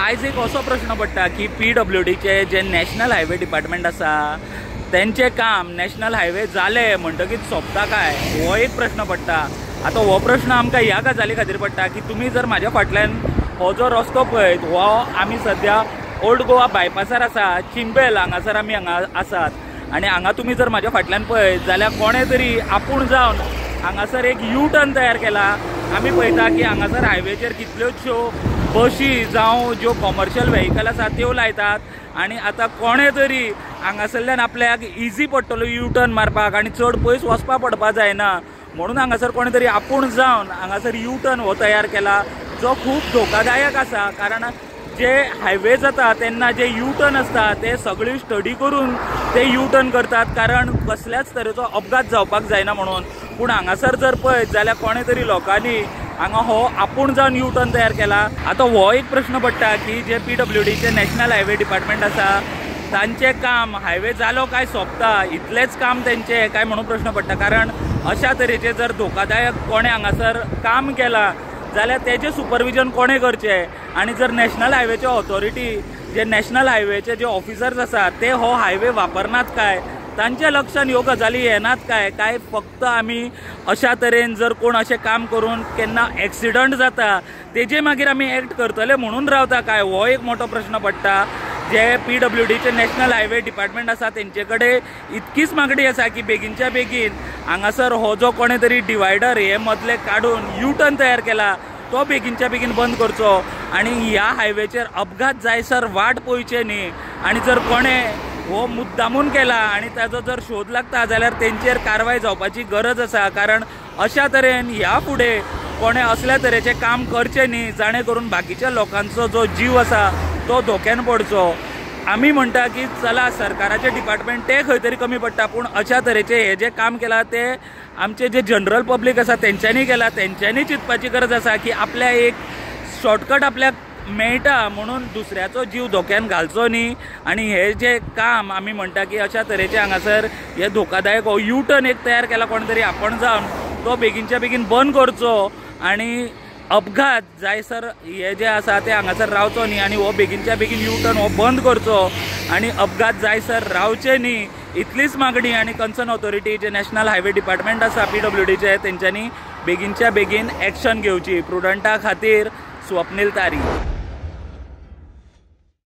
आयज एक असो प्रश्न पडटा की PWDचे जे नॅशनल हायवे डिपार्टमेंट आसा त्यांचे काम नॅशनल हायवे जाले म्हणटकीच सोंपता काय, हो एक प्रश्न पडटा। आता हो प्रश्न आमकां ह्या गजाली खातीर पडटा की तुमी जर म्हाज्या फाटल्यान हो जो रस्तो पळयत, हो आमी सध्या ओल्ड गोवा बायपासार आसा, चिंबेल हांगासर आमी हांगा आसात। आनी हांगा तुमी जर म्हाज्या फाटल्यान पळयत जाल्यार कोणे तरी आपूण जावन हांगासर एक यू टर्न तयार केला। आमी पळयता की हांगासर हायवेचेर कितल्योशो बशी जावं ज्यो कॉमर्शियल व्हेहिकल आसा त्यो लायतात आनी आतां कोणे तरी हांगासरल्यान आपल्याक इजी पडटलो यू टर्न मारपाक आनी चड पयस वचपा पडपा जायना म्हणून हांगासर कोणे तरी आपूण जावन हांगासर यू टर्न हो तयार केला, जो खूब धोकादायक आसा। कारण जे हायवे जाता तेन्ना जे यू टर्न आसता ते सगळी स्टडी करून ते यू टर्न करतात, कारण कसल्याच तरेचो अपघात जावपाक जायना म्हणून। पूण हांगासर जर पळयत जाल्यार कोणे तरी लोकांनी हांगा हो आपूण जावन यू टर्न तयार केला। आता हो एक प्रश्न पडटा की जे PWDचे नॅशनल हायवे डिपार्टमेंट आसा तांचे काम हायवे जालो काय सोंपता, इतलेच काम तेंचे काय म्हणून प्रश्न पडटा। कारण अशा तरेचे जर धोकादायक कोणे हांगासर काम केला जाल्यार तेजे सुपरविजन कोणे करचे, आनी जर नॅशनल हायवेचे ऑथॉरिटी जे नॅशनल हायवेचे जे ऑफिसर्स आसात ते हो हायवे वापरनात काय, तांच्या लक्षान ह्यो गजाली येनात काय फक्त आमी अशा तरेन जर कोण अशें काम करून केन्ना एक्सिडंट जाता तेजे मागीर आमी एक्ट करतले म्हणून रावता काय, हो एक मोठो प्रश्न पडटा। जे PWDचे नॅशनल हायवे डिपार्टमेंट आसा तेंचे कडेन इतकीच मागणी आसा की बेगीनच्या बेगीन हांगासर हो जो कोणे तरी डिवायडर हे मदले काडून यू टर्न तयार केला तो बेगीनच्या बेगीन बंद करचो आनी ह्या हायवेचेर अपघात जायसर वाट पळोवचे न्ही। आनी जर कोणे हो मुद्दामून केला आनी ताजो जर शोध लागता जाल्यार तेंचेर कारवाय जावपाची गरज आसा। कारण अशा तरेन ह्या फुडें कोणे असल्या तरेचे काम करचे न्ही जाणे करून बाकीच्या लोकांचो जो जीव आसा तो धोक्यान पडचो। आमी म्हणटा की चला सरकाराचे डिपार्टमेंट ते खंय तरी कमी पडटा, पूण अशा तरेचे हे जे काम केला ते आमचे जे जनरल पब्लीक आसा तेंच्यांनी केला, तेंच्यांनी चिंतपाची गरज आसा की आपल्या एक शॉर्टकट आपल्याक मेळटा म्हणून दुसऱ्याचो जीव धोक्यान घालचो न्ही। आनी हे जे काम आमी म्हणटा की अशा तरेचे हांगासर हे धोकादायक हो यू टर्न एक तयार केला कोण तरी आपण जावन तो बेगीनच्या बेगीन बंद करचो आनी अपघात जायसर हे जे आसा ते हांगासर रावचो न्ही आनी हो बेगीनच्या बेगीन यू टर्न हो बंद करचो आनी अपघात जायसर रावचे न्ही, इतलीच मागणी। आनी कन्सर्न ऑथॉरिटी जे नॅशनल हायवे डिपार्टमेंट आसा PWDचे तेंच्यांनी बेगीनच्या बेगीन एक्शन घेवची। प्रुडंटा खातीर स्वप्नील तारी।